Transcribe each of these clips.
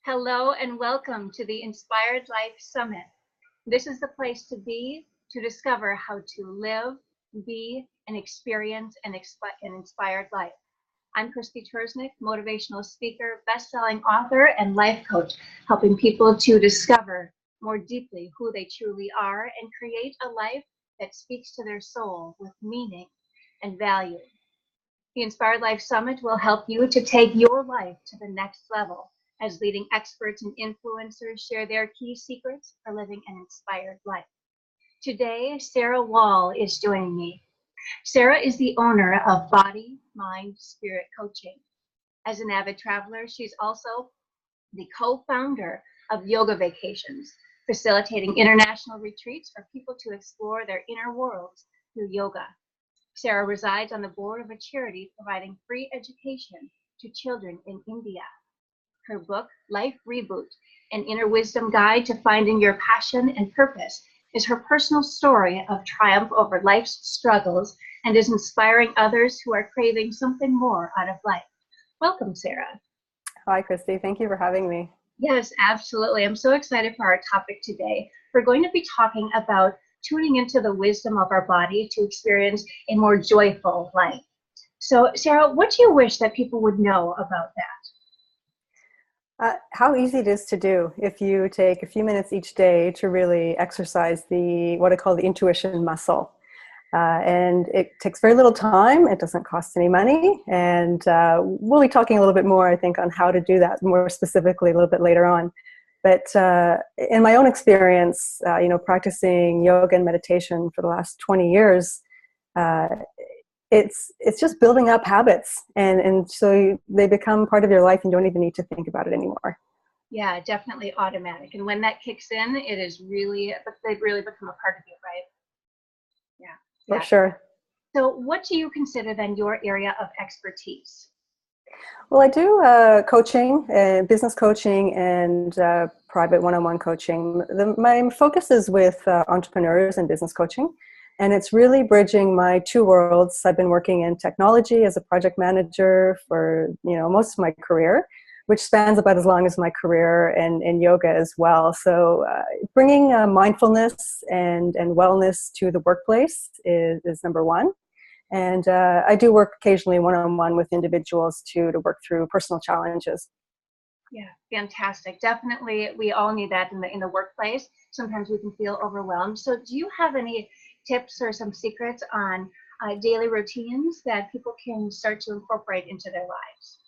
Hello and welcome to the Inspired Life Summit. This is the place to be to discover how to live, be, and experience an inspired life. I'm Krysti Turznik, motivational speaker, best-selling author, and life coach, helping people to discover more deeply who they truly are and create a life that speaks to their soul with meaning and value. The Inspired Life Summit will help you to take your life to the next level as leading experts and influencers share their key secrets for living an inspired life. Today, Sarah Wall is joining me. Sarah is the owner of Body, Mind, Spirit Coaching. As an avid traveler, she's also the co-founder of Yoga Vacations, facilitating international retreats for people to explore their inner worlds through yoga. Sarah resides on the board of a charity providing free education to children in India. Her book, Life Reboot, an inner wisdom guide to finding your passion and purpose, is her personal story of triumph over life's struggles and is inspiring others who are craving something more out of life. Welcome, Sarah. Hi, Krysti. Thank you for having me. Yes, absolutely. I'm so excited for our topic today. We're going to be talking about tuning into the wisdom of our body to experience a more joyful life. So, Sarah, what do you wish that people would know about that? How easy it is to do if you take a few minutes each day to really exercise what I call the intuition muscle. And it takes very little time. It doesn't cost any money. And we'll be talking a little bit more, I think, on how to do that more specifically a little bit later on. But in my own experience, practicing yoga and meditation for the last 20 years, it's just building up habits, and so they become part of your life and you don't even need to think about it anymore. Yeah, definitely automatic. And when that kicks in, they've really become a part of you, right? Yeah. For sure. So what do you consider then your area of expertise? Well, I do coaching, business coaching, and private one-on-one coaching. My focus is with entrepreneurs and business coaching. And it's really bridging my two worlds. I've been working in technology as a project manager for most of my career, which spans about as long as my career in yoga as well. So bringing mindfulness and wellness to the workplace is number one. And I do work occasionally one-on-one with individuals to work through personal challenges. Yeah, fantastic. Definitely, we all need that in the workplace. Sometimes we can feel overwhelmed. So do you have any tips or some secrets on daily routines that people can start to incorporate into their lives?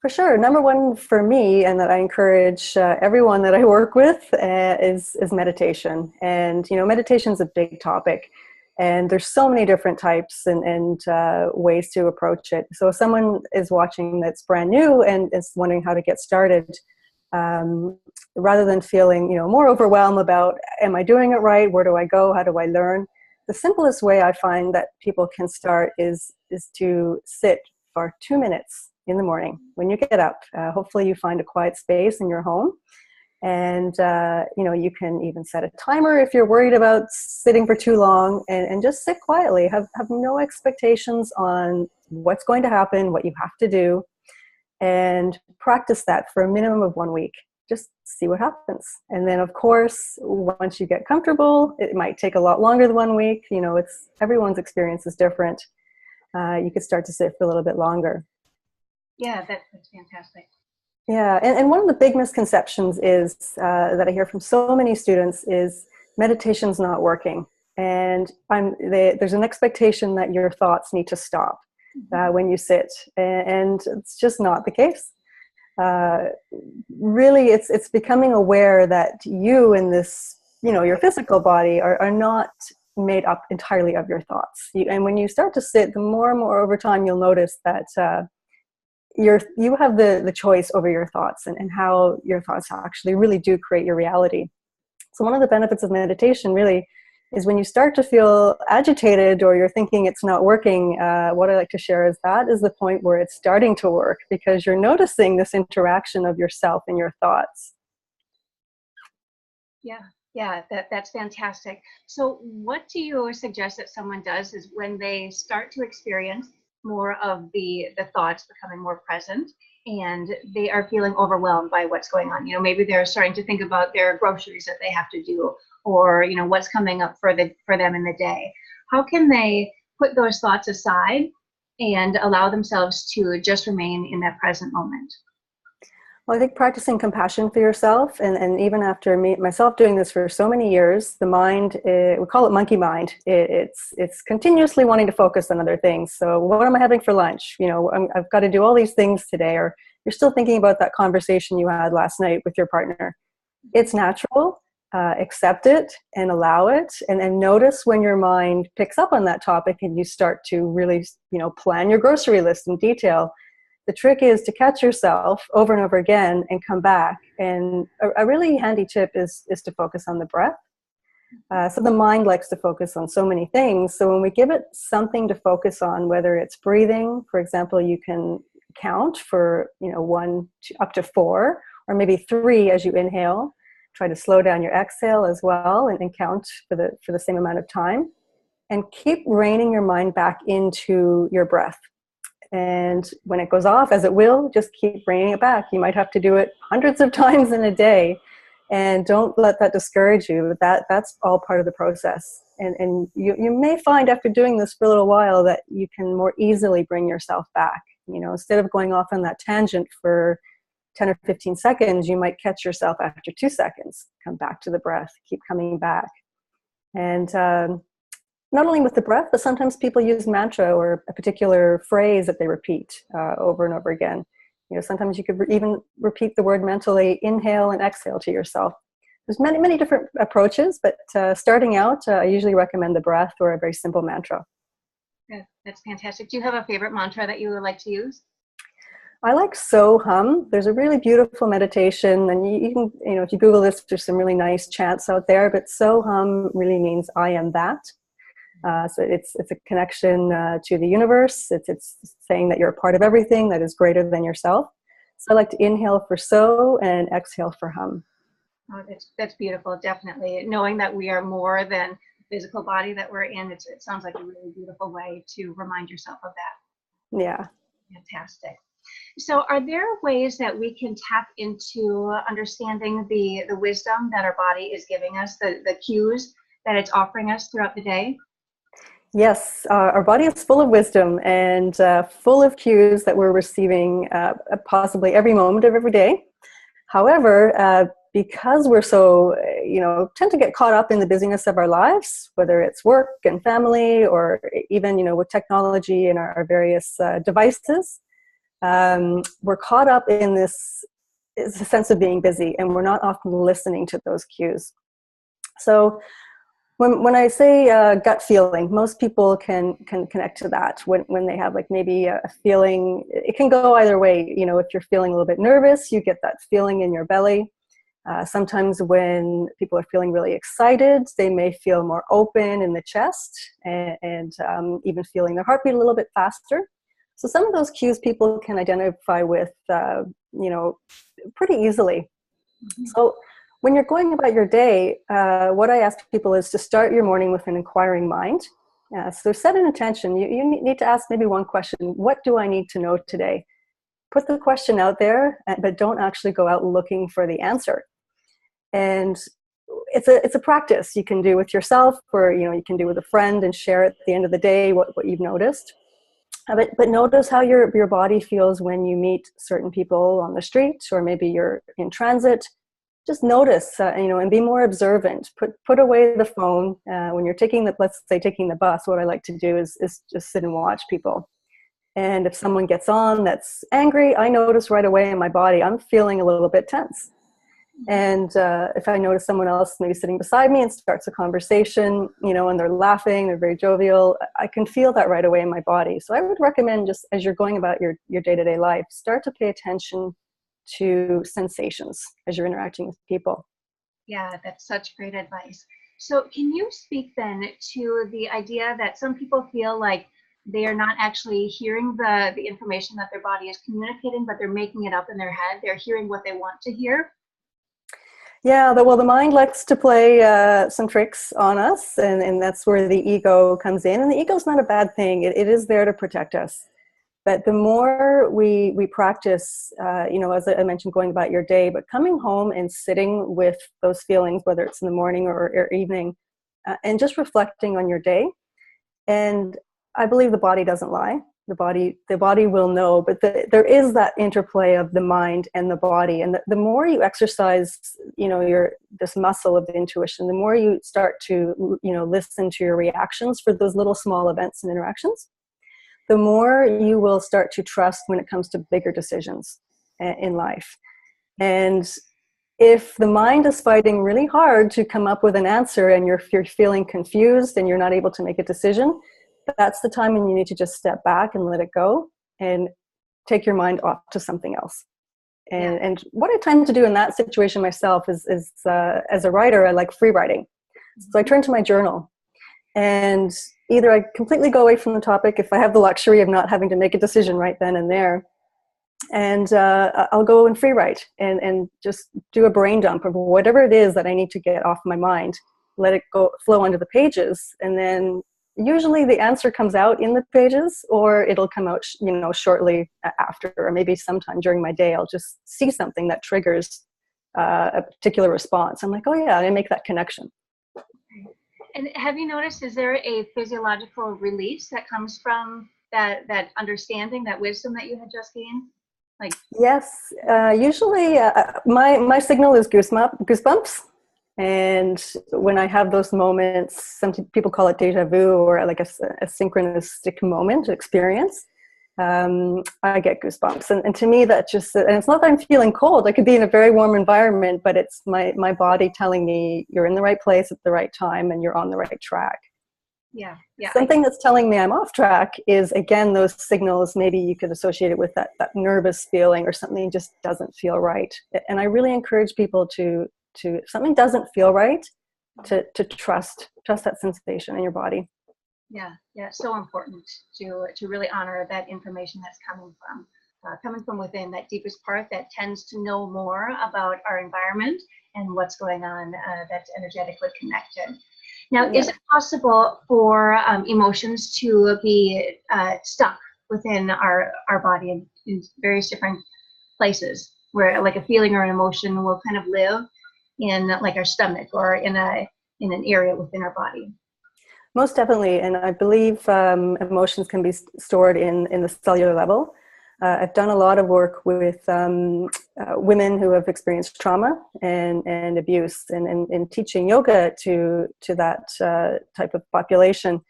For sure. Number one for me, and that I encourage everyone that I work with, is meditation. And meditation is a big topic, and there's so many different types and ways to approach it. So if someone is watching that's brand new and is wondering how to get started, rather than feeling more overwhelmed about, am I doing it right? Where do I go? How do I learn? The simplest way I find that people can start is to sit for 2 minutes in the morning when you get up. Hopefully you find a quiet space in your home. And, you can even set a timer if you're worried about sitting for too long, and just sit quietly. Have no expectations on what's going to happen, what you have to do, and practice that for a minimum of 1 week. Just see what happens. And then, of course, once you get comfortable, it might take a lot longer than 1 week. Everyone's experience is different. You could start to sit for a little bit longer. Yeah, that's fantastic. Yeah, and one of the big misconceptions is that I hear from so many students is meditation's not working. And there's an expectation that your thoughts need to stop when you sit. And it's just not the case. Really, it's becoming aware that you in this, your physical body are not made up entirely of your thoughts. And when you start to sit, the more and more over time, you'll notice that you have the choice over your thoughts and how your thoughts actually really do create your reality. So one of the benefits of meditation really is when you start to feel agitated or you're thinking it's not working, what I like to share is that is the point where it's starting to work, because you're noticing this interaction of yourself and your thoughts. Yeah, that's fantastic. So what do you suggest that someone does is when they start to experience more of the thoughts becoming more present, and they are feeling overwhelmed by what's going on. Maybe they're starting to think about their groceries that they have to do, or what's coming up for them in the day. How can they put those thoughts aside and allow themselves to just remain in that present moment? Well, I think practicing compassion for yourself, and even after myself doing this for so many years, the mind, we call it monkey mind. It's continuously wanting to focus on other things. So what am I having for lunch? I've got to do all these things today, or you're still thinking about that conversation you had last night with your partner. It's natural. Accept it and allow it, and then notice when your mind picks up on that topic and you start to really, plan your grocery list in detail. The trick is to catch yourself over and over again and come back. And a really handy tip is to focus on the breath. So the mind likes to focus on so many things. So when we give it something to focus on, whether it's breathing, for example, you can count for 1 up to 4, or maybe 3 as you inhale. Try to slow down your exhale as well, and count for the same amount of time. And keep reining your mind back into your breath. And when it goes off, as it will, just keep bringing it back. You might have to do it hundreds of times in a day. And don't let that discourage you. That's all part of the process. And you may find after doing this for a little while that you can more easily bring yourself back. Instead of going off on that tangent for 10 or 15 seconds, you might catch yourself after 2 seconds. Come back to the breath. Keep coming back. And not only with the breath, but sometimes people use mantra or a particular phrase that they repeat over and over again. Sometimes you could even repeat the word mentally, inhale and exhale to yourself. There's many, many different approaches, but starting out, I usually recommend the breath or a very simple mantra. Yeah, that's fantastic. Do you have a favorite mantra that you would like to use? I like So Hum. There's a really beautiful meditation, and you can, if you Google this, there's some really nice chants out there, but So Hum really means I am that. So it's a connection to the universe. It's saying that you're a part of everything that is greater than yourself. So I like to inhale for so and exhale for hum. Oh, that's beautiful. Definitely knowing that we are more than the physical body that we're in. It sounds like a really beautiful way to remind yourself of that. Yeah. Fantastic. So are there ways that we can tap into understanding the wisdom that our body is giving us, the cues that it's offering us throughout the day? Yes, our body is full of wisdom and full of cues that we're receiving possibly every moment of every day. However, because we're so, tend to get caught up in the busyness of our lives, whether it's work and family or even, with technology and our various devices, we're caught up in this sense of being busy, and we're not often listening to those cues. So when I say gut feeling, most people can connect to that when they have like maybe a feeling. It can go either way. If you're feeling a little bit nervous, you get that feeling in your belly. Sometimes when people are feeling really excited, they may feel more open in the chest and even feeling their heartbeat a little bit faster. So some of those cues people can identify with, pretty easily. Mm-hmm. So when you're going about your day, what I ask people is to start your morning with an inquiring mind. So set an intention. You need to ask maybe one question. What do I need to know today? Put the question out there, but don't actually go out looking for the answer. And it's a practice you can do with yourself, or you can do with a friend and share at the end of the day what you've noticed. But notice how your body feels when you meet certain people on the street, or maybe you're in transit. Just notice, and be more observant. Put away the phone when you're taking the bus. What I like to do is just sit and watch people. And if someone gets on that's angry, I notice right away in my body I'm feeling a little bit tense. And if I notice someone else maybe sitting beside me and starts a conversation, and they're laughing, they're very jovial, I can feel that right away in my body. So I would recommend, just as you're going about your day-to-day life, start to pay attention to sensations as you're interacting with people. Yeah, that's such great advice. So can you speak then to the idea that some people feel like they are not actually hearing the information that their body is communicating, but they're making it up in their head. They're hearing what they want to hear. Yeah, the mind likes to play some tricks on us, and that's where the ego comes in. And the ego's not a bad thing. It is there to protect us. But the more we practice, as I mentioned, going about your day, but coming home and sitting with those feelings, whether it's in the morning or evening, and just reflecting on your day. And I believe the body doesn't lie. The body will know, but there is that interplay of the mind and the body. And the more you exercise, this muscle of the intuition, the more you start to, listen to your reactions for those little small events and interactions, the more you will start to trust when it comes to bigger decisions in life. And if the mind is fighting really hard to come up with an answer and you're feeling confused and you're not able to make a decision, that's the time when you need to just step back and let it go and take your mind off to something else. And what I tend to do in that situation myself is as a writer, I like free writing. So I turn to my journal, and either I completely go away from the topic if I have the luxury of not having to make a decision right then and there, and I'll go and free write and just do a brain dump of whatever it is that I need to get off my mind, let it go flow onto the pages, and then usually the answer comes out in the pages, or it'll come out shortly after, or maybe sometime during my day I'll just see something that triggers a particular response. I'm like, oh yeah, I make that connection. And have you noticed, is there a physiological release that comes from that understanding, that wisdom that you had just gained? Yes, usually my signal is goosebumps. And when I have those moments, some people call it deja vu, or like a synchronistic moment experience, I get goosebumps. And to me, that just, and it's not that I'm feeling cold. I could be in a very warm environment, but it's my body telling me you're in the right place at the right time and you're on the right track. Yeah. Something that's telling me I'm off track is, again, those signals. Maybe you could associate it with that nervous feeling, or something just doesn't feel right. And I really encourage people to if something doesn't feel right, to trust that sensation in your body. Yeah, so important to really honor that information that's coming from within, that deepest part that tends to know more about our environment and what's going on, that's energetically connected. Now, is it possible for emotions to be stuck within our body in various different places, where like a feeling or an emotion will kind of live in like our stomach or in an area within our body? Most definitely, and I believe emotions can be stored in the cellular level. I've done a lot of work with women who have experienced trauma and abuse, and in teaching yoga to that type of population,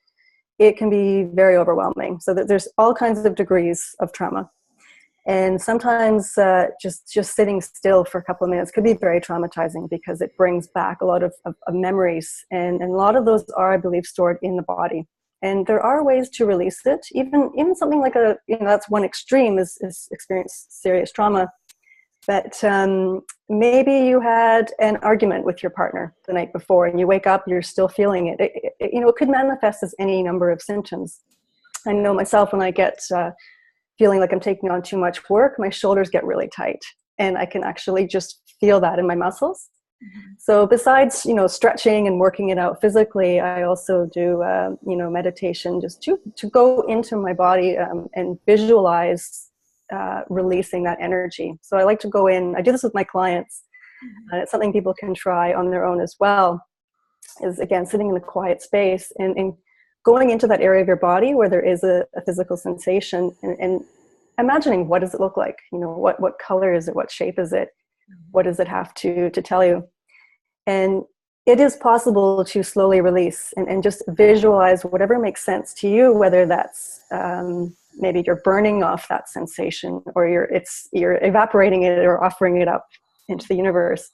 it can be very overwhelming. So that there's all kinds of degrees of trauma. And sometimes just sitting still for a couple of minutes could be very traumatizing, because it brings back a lot of memories. And a lot of those are, I believe, stored in the body. And there are ways to release it. Even something like that's one extreme is experience serious trauma. But maybe you had an argument with your partner the night before, and you wake up, you're still feeling it. It could manifest as any number of symptoms. I know myself, when I get feeling like I'm taking on too much work, my shoulders get really tight, and I can actually just feel that in my muscles. Mm-hmm. So besides, stretching and working it out physically, I also do, meditation, just to go into my body and visualize releasing that energy. So I like to go in, I do this with my clients, and it's something people can try on their own as well, is again, sitting in a quiet space and going into that area of your body where there is a physical sensation, and imagining, what does it look like? What color is it? What shape is it? What does it have to tell you? And it is possible to slowly release and just visualize whatever makes sense to you, whether that's maybe you're burning off that sensation, or you're evaporating it or offering it up into the universe.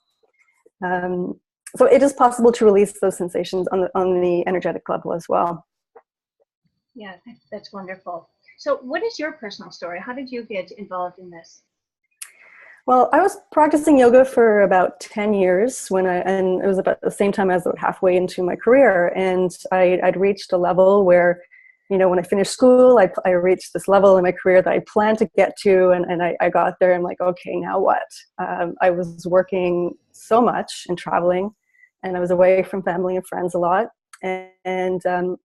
So it is possible to release those sensations on the energetic level as well. Yeah, that's wonderful. So what is your personal story? How did you get involved in this? Well, I was practicing yoga for about 10 years and it was about the same time I was about halfway into my career. And I'd reached a level where, when I finished school, I reached this level in my career that I planned to get to. And I got there, and I'm like, okay, now what? I was working so much and traveling, and I was away from family and friends a lot. And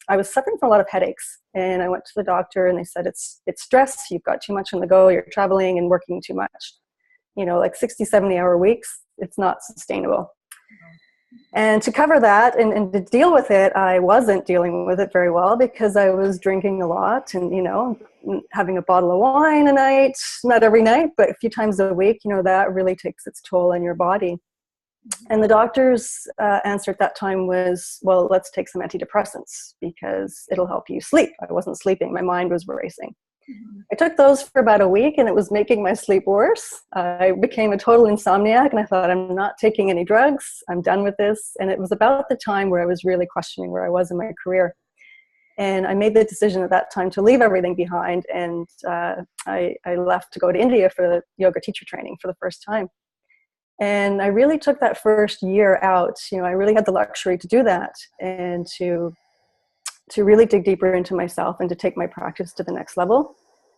I was suffering from a lot of headaches. And I went to the doctor, and they said, it's stress. You've got too much on the go. You're traveling and working too much. Like 60, 70-hour weeks. It's not sustainable. And to cover that and to deal with it, I wasn't dealing with it very well because I was drinking a lot and, having a bottle of wine a night, not every night, but a few times a week, that really takes its toll on your body. And the doctor's answer at that time was, well, let's take some antidepressants because it'll help you sleep. I wasn't sleeping. My mind was racing. I took those for about a week, and it was making my sleep worse. I became a total insomniac, and I thought, I'm not taking any drugs. I'm done with this. And it was about the time where I was really questioning where I was in my career. And I made the decision at that time to leave everything behind, and I left to go to India for the yoga teacher training for the first time. And I really took that first year out. I really had the luxury to do that and to really dig deeper into myself and to take my practice to the next level.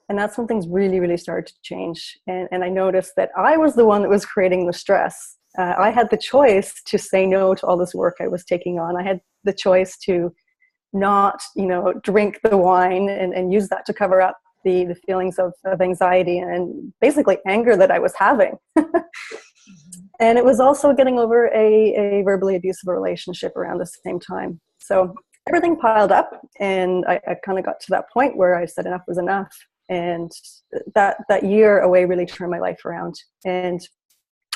And that's when things really, really started to change. And I noticed that I was the one that was creating the stress. I had the choice to say no to all this work I was taking on. I had the choice to not, drink the wine and use that to cover up the feelings of anxiety and basically anger that I was having. And it was also getting over a verbally abusive relationship around the same time. So everything piled up, and I kind of got to that point where I said enough was enough. And that year away really turned my life around. And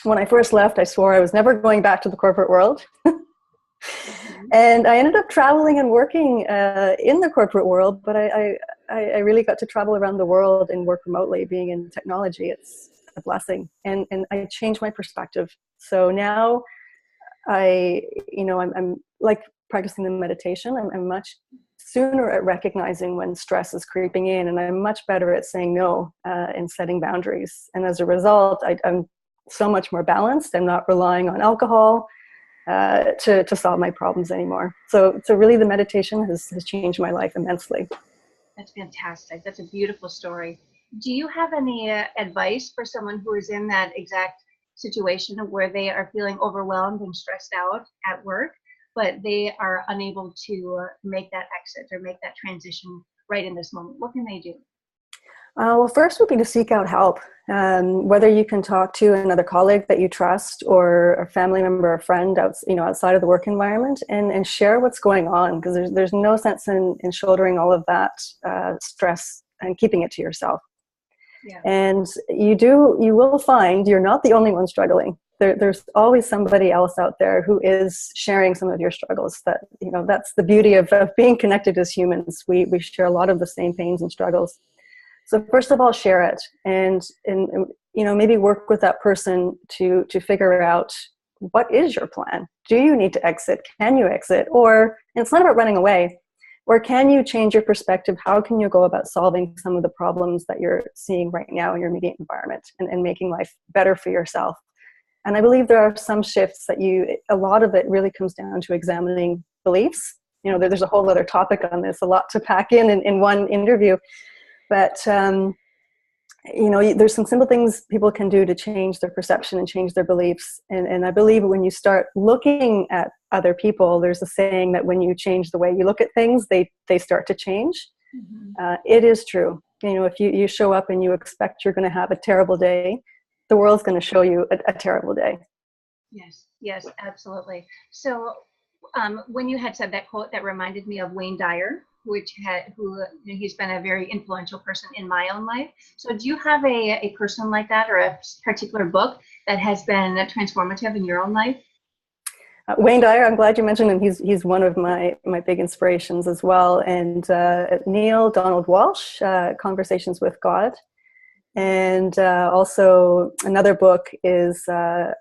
when I first left, I swore I was never going back to the corporate world. And I ended up traveling and working in the corporate world, but I really got to travel around the world and work remotely. Being in technology, it's a blessing. And I changed my perspective. So now I'm like practicing the meditation. I'm much sooner at recognizing when stress is creeping in, and I'm much better at saying no and setting boundaries. And as a result, I'm so much more balanced. I'm not relying on alcohol to solve my problems anymore. So really the meditation has changed my life immensely. That's fantastic. That's a beautiful story. Do you have any advice for someone who is in that exact situation where they are feeling overwhelmed and stressed out at work, but they are unable to make that exit or make that transition right in this moment? What can they do? Well, first would be to seek out help, whether you can talk to another colleague that you trust or a family member or friend outside of the work environment, and share what's going on, because there's no sense in shouldering all of that stress and keeping it to yourself. Yeah. And you will find you're not the only one struggling. There's always somebody else out there who is sharing some of your struggles. That's the beauty of being connected as humans. We share a lot of the same pains and struggles. So first of all, share it, and maybe work with that person to figure out, what is your plan? Do you need to exit? Can you exit? Or, and it's not about running away, or can you change your perspective? How can you go about solving some of the problems that you're seeing right now in your immediate environment and making life better for yourself? And I believe there are some shifts that a lot of it really comes down to examining beliefs. There's a whole other topic on this, a lot to pack in one interview. But, there's some simple things people can do to change their perception and change their beliefs. And I believe when you start looking at other people, there's a saying that when you change the way you look at things, they start to change. Mm-hmm. It is true. If you show up and you expect you're going to have a terrible day, the world's going to show you a terrible day. Yes, absolutely. So when you had said that quote, that reminded me of Wayne Dyer, he's been a very influential person in my own life. So do you have a person like that, or a particular book that has been transformative in your own life? Wayne Dyer, I'm glad you mentioned him. He's one of my big inspirations as well. And Neil Donald Walsh, Conversations with God. And also another book is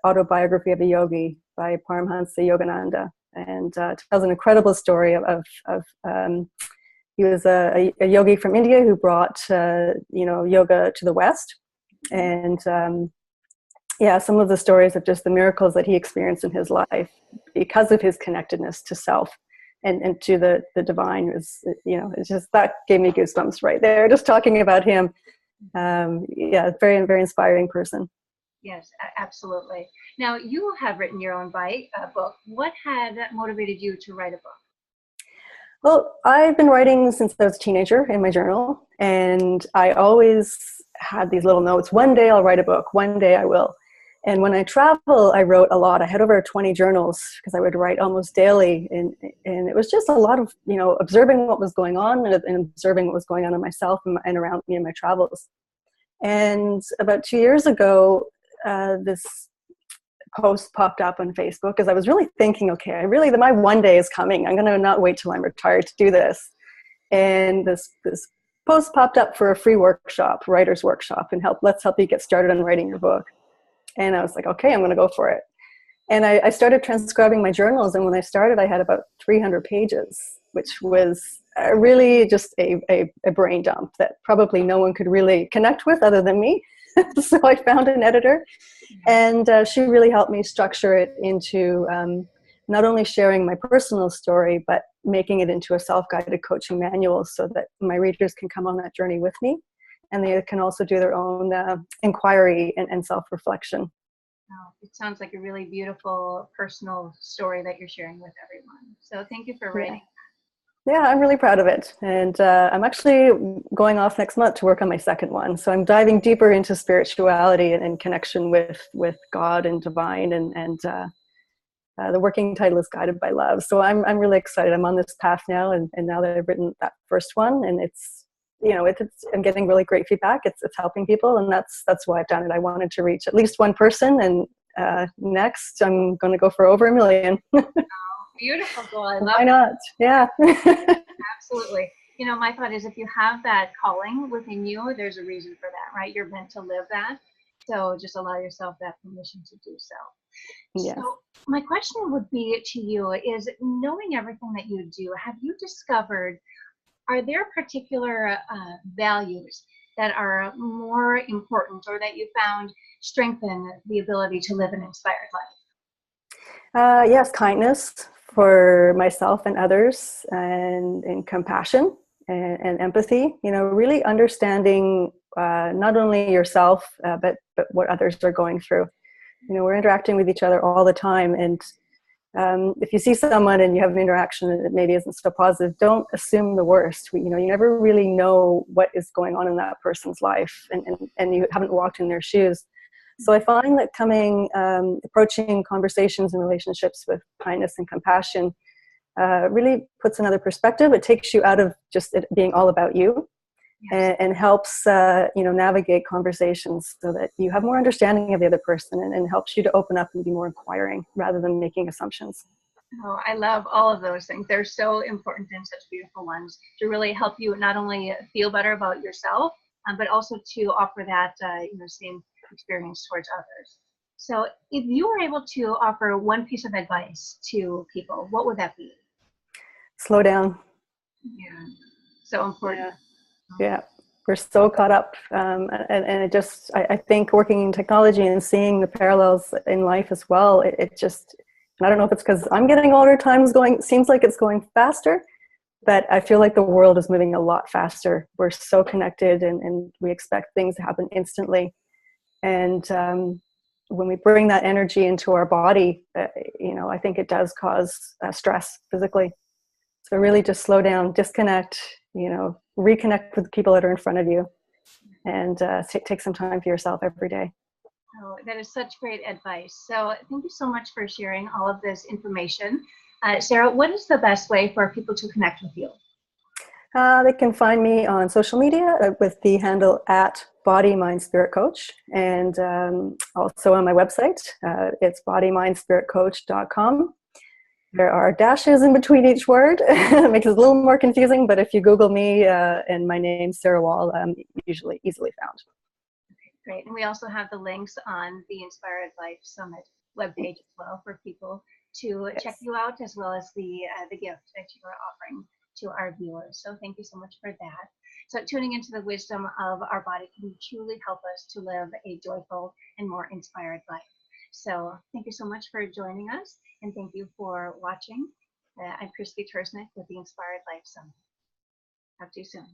Autobiography of a Yogi by Paramahansa Yogananda. And tells an incredible story of he was a yogi from India who brought yoga to the West, and some of the stories of just the miracles that he experienced in his life because of his connectedness to self and to the divine was, it's just, that gave me goosebumps right there just talking about him. Very, very inspiring person. Yes, absolutely. Now, you have written your own book. What had motivated you to write a book? Well, I've been writing since I was a teenager in my journal, and I always had these little notes. One day I'll write a book. One day I will. And when I travel, I wrote a lot. I had over 20 journals because I would write almost daily, and it was just a lot of observing what was going on and observing what was going on in myself and around me in my travels. And about 2 years ago, this post popped up on Facebook because I was really thinking, okay, my one day is coming. I'm going to not wait till I'm retired to do this. And this post popped up for a free workshop, writer's workshop, and let's help you get started on writing your book. And I was like, okay, I'm going to go for it. And I started transcribing my journals. And when I started, I had about 300 pages, which was really just a brain dump that probably no one could really connect with other than me. So I found an editor, and she really helped me structure it into not only sharing my personal story, but making it into a self-guided coaching manual so that my readers can come on that journey with me, and they can also do their own inquiry and self-reflection. Oh, it sounds like a really beautiful personal story that you're sharing with everyone. So thank you for writing. Yeah, I'm really proud of it. And I'm actually going off next month to work on my second one. So I'm diving deeper into spirituality and connection with God and divine. And the working title is Guided by Love. So I'm really excited. I'm on this path now. And now that I've written that first one, and I'm getting really great feedback. It's helping people. And that's why I've done it. I wanted to reach at least one person. And next, I'm going to go for over 1 million. Beautiful goal. I love Why not? Yeah. Absolutely. My thought is if you have that calling within you, there's a reason for that, right? You're meant to live that. So just allow yourself that permission to do so. Yes. So my question would be to you is, knowing everything that you do, have you discovered, are there particular values that are more important or that you found strengthen the ability to live an inspired life? Yes, kindness for myself and others, and compassion and empathy. Really understanding not only yourself, but what others are going through. We're interacting with each other all the time, and if you see someone and you have an interaction that maybe isn't so positive, don't assume the worst. You never really know what is going on in that person's life, and you haven't walked in their shoes. So I find that approaching conversations and relationships with kindness and compassion really puts another perspective. It takes you out of just it being all about you, yes, and helps navigate conversations so that you have more understanding of the other person, and helps you to open up and be more inquiring rather than making assumptions. Oh, I love all of those things. They're so important and such beautiful ones to really help you not only feel better about yourself, but also to offer that same experience towards others. So if you were able to offer one piece of advice to people, what would that be? Slow down. Yeah, so important. Yeah. We're so caught up. And it just, I think working in technology and seeing the parallels in life as well, it just, I don't know if it's because I'm getting older, seems like it's going faster, but I feel like the world is moving a lot faster. We're so connected, and we expect things to happen instantly. And when we bring that energy into our body, I think it does cause stress physically. So really just slow down, disconnect, reconnect with the people that are in front of you, and take some time for yourself every day. Oh, that is such great advice. So thank you so much for sharing all of this information. Sarah, what is the best way for people to connect with you? They can find me on social media with the handle at Body, Mind, Spirit Coach, and also on my website. It's bodymindspiritcoach.com. There are dashes in between each word. It makes it a little more confusing, but if you Google me and my name, Sarah Wall, usually easily found. Okay, great. And we also have the links on the Inspired Life Summit webpage as well for people to check you out, as well as the gift that you are offering to our viewers. So thank you so much for that. So tuning into the wisdom of our body can truly help us to live a joyful and more inspired life. So thank you so much for joining us, and thank you for watching. I'm Krysti Turznik with the Inspired Life Summit. Talk to you soon.